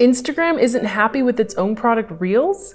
Instagram isn't happy with its own product, Reels?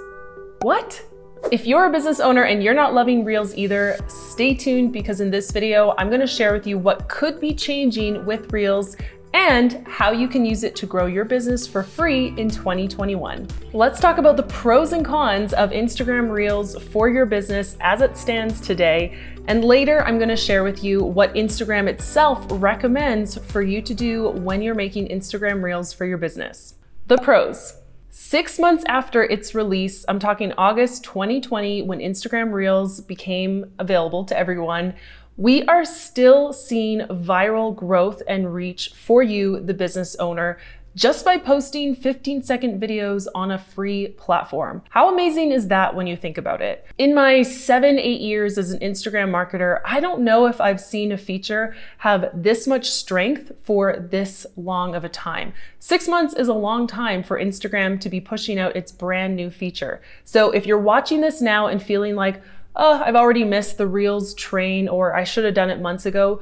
What? If you're a business owner and you're not loving Reels either, stay tuned because in this video, I'm gonna share with you what could be changing with Reels and how you can use it to grow your business for free in 2021. Let's talk about the pros and cons of Instagram Reels for your business as it stands today. And later, I'm gonna share with you what Instagram itself recommends for you to do when you're making Instagram Reels for your business. The pros. 6 months after its release, I'm talking August 2020, when Instagram Reels became available to everyone, we are still seeing viral growth and reach for you, the business owner, just by posting 15-second videos on a free platform. How amazing is that when you think about it? In my 7-8 years as an Instagram marketer, I don't know if I've seen a feature have this much strength for this long of a time. 6 months is a long time for Instagram to be pushing out its brand new feature. So if you're watching this now and feeling like, oh, I've already missed the Reels train, or I should have done it months ago,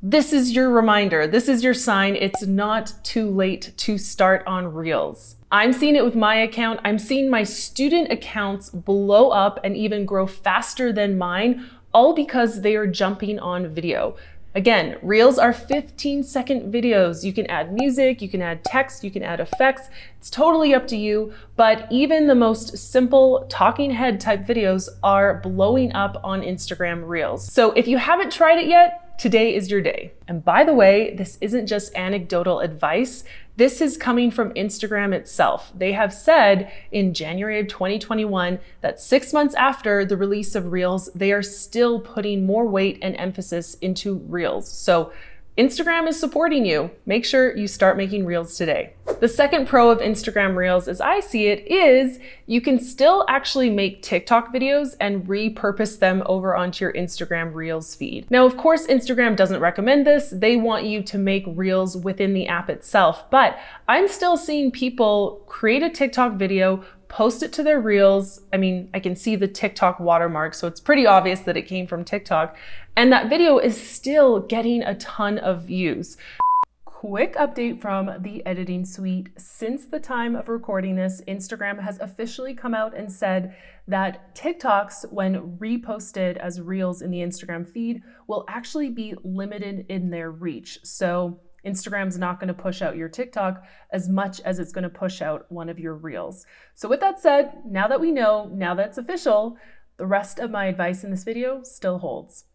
this is your reminder. This is your sign. It's not too late to start on Reels. I'm seeing it with my account. I'm seeing my student accounts blow up and even grow faster than mine, all because they are jumping on video. Again, Reels are 15-second videos. You can add music, you can add text, you can add effects. It's totally up to you, but even the most simple talking head type videos are blowing up on Instagram Reels. So if you haven't tried it yet, today is your day. And by the way, this isn't just anecdotal advice. This is coming from Instagram itself. They have said in January of 2021 that 6 months after the release of Reels, they are still putting more weight and emphasis into Reels. So Instagram is supporting you. Make sure you start making Reels today. The second pro of Instagram Reels, as I see it, is you can still actually make TikTok videos and repurpose them over onto your Instagram Reels feed. Now, of course, Instagram doesn't recommend this. They want you to make Reels within the app itself, but I'm still seeing people create a TikTok video, post it to their Reels. I mean, I can see the TikTok watermark, so it's pretty obvious that it came from TikTok. And that video is still getting a ton of views. Quick update from the editing suite. Since the time of recording this, Instagram has officially come out and said that TikToks, when reposted as Reels in the Instagram feed, will actually be limited in their reach. So Instagram's not going to push out your TikTok as much as it's going to push out one of your Reels. So with that said, now that we know, now that it's official, the rest of my advice in this video still holds.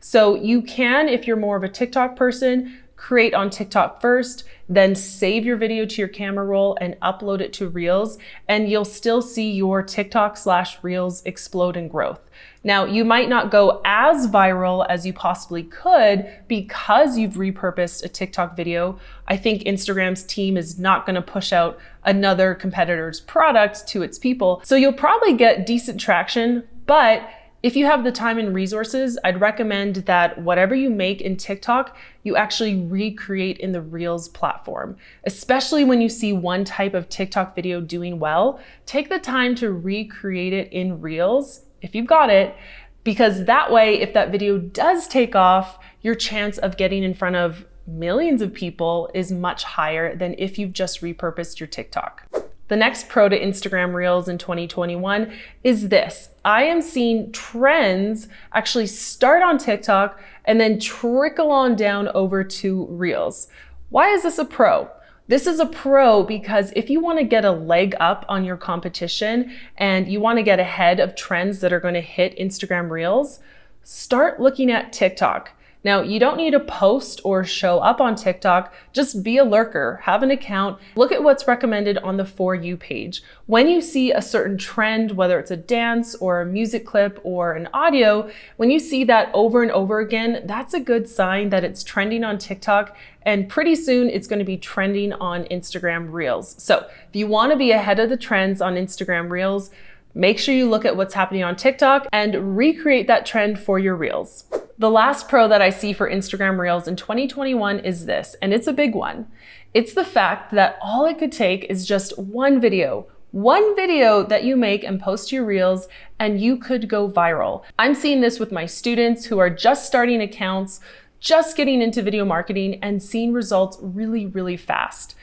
So you can, if you're more of a TikTok person, create on TikTok first, then save your video to your camera roll and upload it to Reels, and you'll still see your TikTok/Reels explode in growth. Now, you might not go as viral as you possibly could because you've repurposed a TikTok video. I think Instagram's team is not going to push out another competitor's product to its people. So you'll probably get decent traction, but if you have the time and resources, I'd recommend that whatever you make in TikTok, you actually recreate in the Reels platform. Especially when you see one type of TikTok video doing well, take the time to recreate it in Reels, if you've got it, because that way, if that video does take off, your chance of getting in front of millions of people is much higher than if you've just repurposed your TikTok. The next pro to Instagram Reels in 2021 is this. I am seeing trends actually start on TikTok and then trickle on down over to Reels. Why is this a pro? This is a pro because if you want to get a leg up on your competition and you want to get ahead of trends that are going to hit Instagram Reels, start looking at TikTok. Now, you don't need to post or show up on TikTok, just be a lurker, have an account, look at what's recommended on the For You page. When you see a certain trend, whether it's a dance or a music clip or an audio, when you see that over and over again, that's a good sign that it's trending on TikTok, and pretty soon it's going to be trending on Instagram Reels. So if you want to be ahead of the trends on Instagram Reels, make sure you look at what's happening on TikTok and recreate that trend for your Reels. The last pro that I see for Instagram Reels in 2021 is this, and it's a big one. It's the fact that all it could take is just one video that you make and post to your Reels, and you could go viral. I'm seeing this with my students who are just starting accounts, just getting into video marketing and seeing results really, really fast.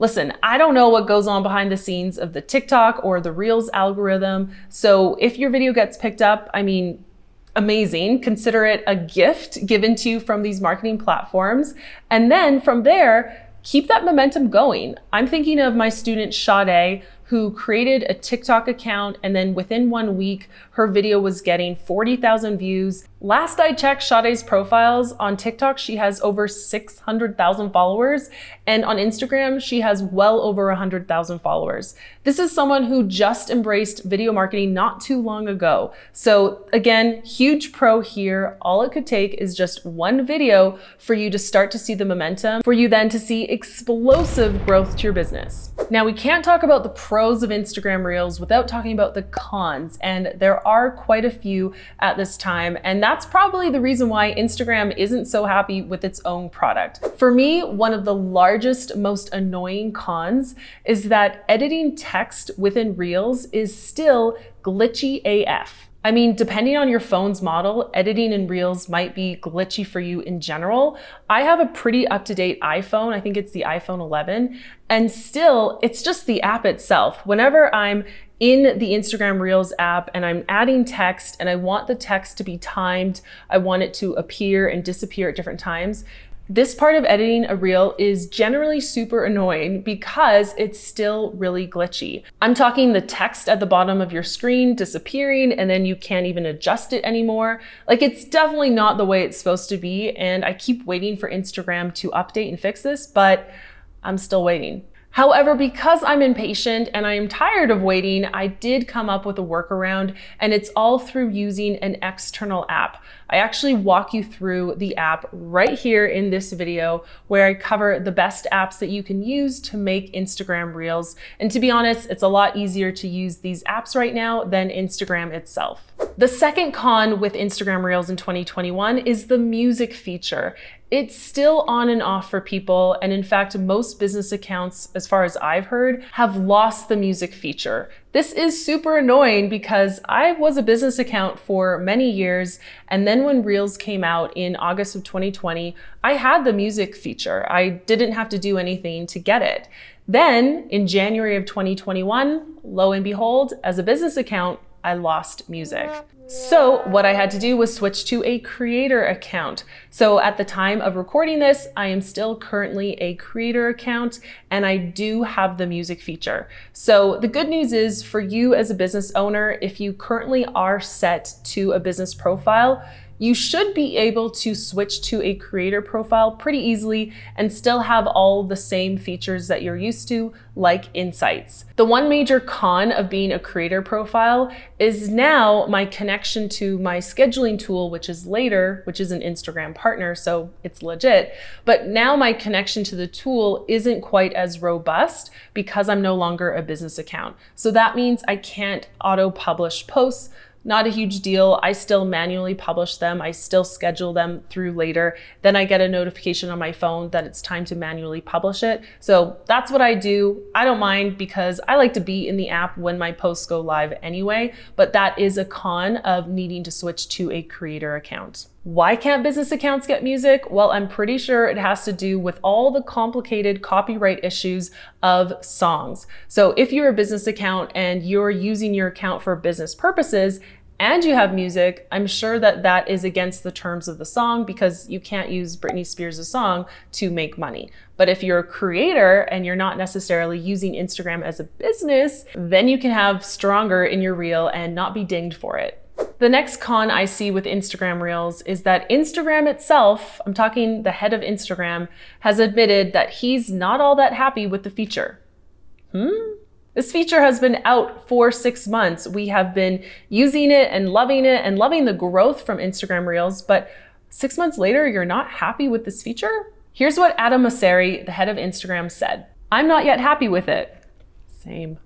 Listen, I don't know what goes on behind the scenes of the TikTok or the Reels algorithm. So if your video gets picked up, I mean, amazing. Consider it a gift given to you from these marketing platforms. And then from there, keep that momentum going. I'm thinking of my student Sade, who created a TikTok account, and then within 1 week, her video was getting 40,000 views. Last I checked Sade's profiles on TikTok, she has over 600,000 followers, and on Instagram, she has well over 100,000 followers. This is someone who just embraced video marketing not too long ago. So again, huge pro here. All it could take is just one video for you to start to see the momentum, for you then to see explosive growth to your business. Now, we can't talk about the pros of Instagram Reels without talking about the cons, and there are quite a few at this time, and that's probably the reason why Instagram isn't so happy with its own product. For me, one of the largest, most annoying cons is that editing text within Reels is still glitchy AF. I mean, depending on your phone's model, editing in Reels might be glitchy for you in general. I have a pretty up-to-date iPhone. I think it's the iPhone 11. And still, it's just the app itself. Whenever I'm in the Instagram Reels app and I'm adding text and I want the text to be timed, I want it to appear and disappear at different times, this part of editing a reel is generally super annoying because it's still really glitchy. I'm talking the text at the bottom of your screen disappearing and then you can't even adjust it anymore. Like, it's definitely not the way it's supposed to be, and I keep waiting for Instagram to update and fix this, but I'm still waiting. However, because I'm impatient and I am tired of waiting, I did come up with a workaround, and it's all through using an external app. I actually walk you through the app right here in this video, where I cover the best apps that you can use to make Instagram Reels. And to be honest, it's a lot easier to use these apps right now than Instagram itself. The second con with Instagram Reels in 2021 is the music feature. It's still on and off for people, and in fact, most business accounts, as far as I've heard, have lost the music feature. This is super annoying because I was a business account for many years, and then when Reels came out in August of 2020, I had the music feature. I didn't have to do anything to get it. Then in January of 2021, lo and behold, as a business account, I lost music. So what I had to do was switch to a creator account. So at the time of recording this, I am still currently a creator account, and I do have the music feature. So the good news is, for you as a business owner, if you currently are set to a business profile, you should be able to switch to a creator profile pretty easily and still have all the same features that you're used to, like insights. The one major con of being a creator profile is now my connection to my scheduling tool, which is Later, which is an Instagram partner, so it's legit. But now my connection to the tool isn't quite as robust because I'm no longer a business account. So that means I can't auto-publish posts. Not a huge deal. I still manually publish them. I still schedule them through Later. Then I get a notification on my phone that it's time to manually publish it. So that's what I do. I don't mind because I like to be in the app when my posts go live anyway, but that is a con of needing to switch to a creator account. Why can't business accounts get music? Well, I'm pretty sure it has to do with all the complicated copyright issues of songs. So if you're a business account and you're using your account for business purposes and you have music, I'm sure that that is against the terms of the song because you can't use Britney Spears' song to make money. But if you're a creator and you're not necessarily using Instagram as a business, then you can have stronger in your reel and not be dinged for it. The next con I see with Instagram Reels is that Instagram itself, I'm talking the head of Instagram, has admitted that he's not all that happy with the feature. This feature has been out for 6 months. We have been using it and loving the growth from Instagram Reels, but 6 months later, you're not happy with this feature? Here's what Adam Mosseri, the head of Instagram, said. "I'm not yet happy with it." Same.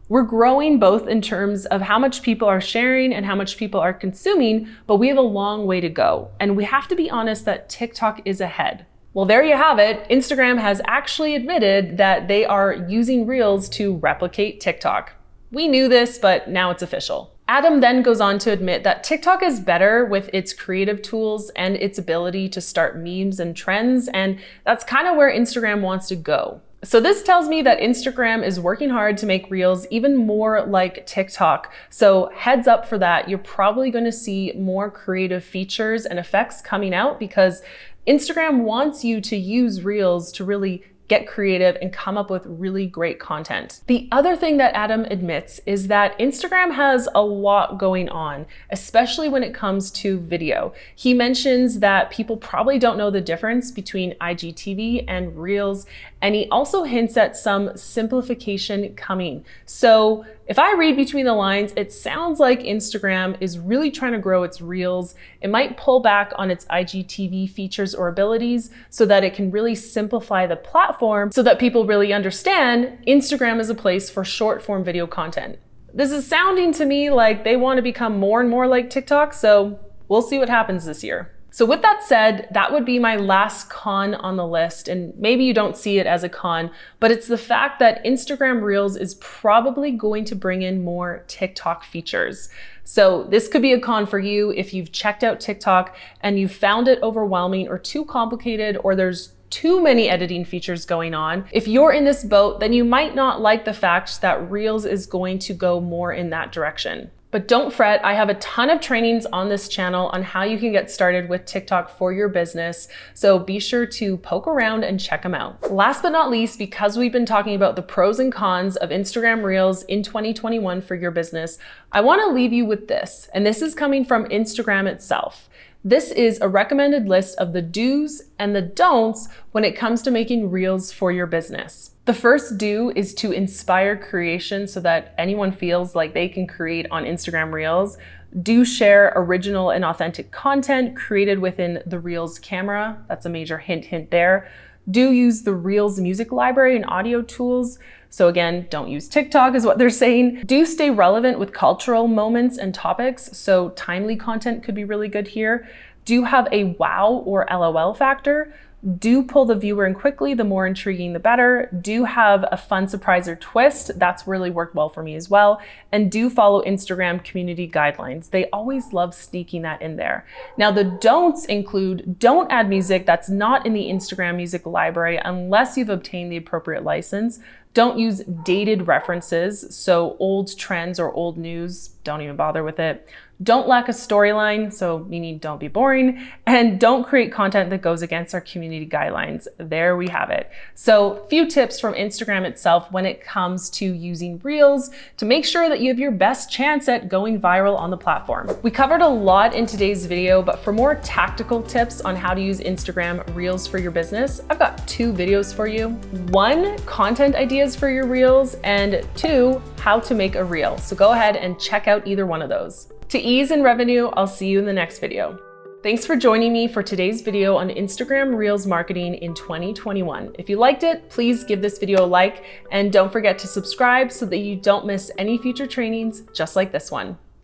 We're growing both in terms of how much people are sharing and how much people are consuming, but we have a long way to go. And we have to be honest that TikTok is ahead. Well, there you have it. Instagram has actually admitted that they are using Reels to replicate TikTok. We knew this, but now it's official. Adam then goes on to admit that TikTok is better with its creative tools and its ability to start memes and trends, and that's kind of where Instagram wants to go. So this tells me that Instagram is working hard to make Reels even more like TikTok. So heads up for that. You're probably going to see more creative features and effects coming out because Instagram wants you to use Reels to really get creative and come up with really great content. The other thing that Adam admits is that Instagram has a lot going on, especially when it comes to video. He mentions that people probably don't know the difference between IGTV and Reels, and he also hints at some simplification coming. So if I read between the lines, it sounds like Instagram is really trying to grow its Reels. It might pull back on its IGTV features or abilities so that it can really simplify the platform so that people really understand Instagram is a place for short form video content. This is sounding to me like they want to become more and more like TikTok, so we'll see what happens this year. So with that said, that would be my last con on the list, and maybe you don't see it as a con, but it's the fact that Instagram Reels is probably going to bring in more TikTok features. So this could be a con for you if you've checked out TikTok and you found it overwhelming or too complicated, or there's too many editing features going on. If you're in this boat, then you might not like the fact that Reels is going to go more in that direction. But don't fret, I have a ton of trainings on this channel on how you can get started with TikTok for your business, so be sure to poke around and check them out. Last but not least, because we've been talking about the pros and cons of Instagram Reels in 2021 for your business, I want to leave you with this, and this is coming from Instagram itself. This is a recommended list of the do's and the don'ts when it comes to making Reels for your business. The first do is to inspire creation so that anyone feels like they can create on Instagram Reels. Do share original and authentic content created within the Reels camera. That's a major hint there. Do use the Reels music library and audio tools. So again, don't use TikTok is what they're saying. Do stay relevant with cultural moments and topics. So timely content could be really good here. Do have a wow or LOL factor. Do pull the viewer in quickly, the more intriguing the better. Do have a fun surprise or twist. That's really worked well for me as well. And do follow Instagram community guidelines. They always love sneaking that in there. Now the don'ts include, don't add music that's not in the Instagram music library unless you've obtained the appropriate license. Don't use dated references, so old trends or old news, don't even bother with it. Don't lack a storyline, so meaning don't be boring, and don't create content that goes against our community guidelines. There we have it. So few tips from Instagram itself when it comes to using Reels to make sure that you have your best chance at going viral on the platform. We covered a lot in today's video, but for more tactical tips on how to use Instagram Reels for your business, I've got 2 videos for you. 1, content ideas for your Reels, and 2, how to make a Reel. So go ahead and check out either one of those. To ease in revenue, I'll see you in the next video. Thanks for joining me for today's video on Instagram Reels marketing in 2021. If you liked it, please give this video a like, and don't forget to subscribe so that you don't miss any future trainings just like this one.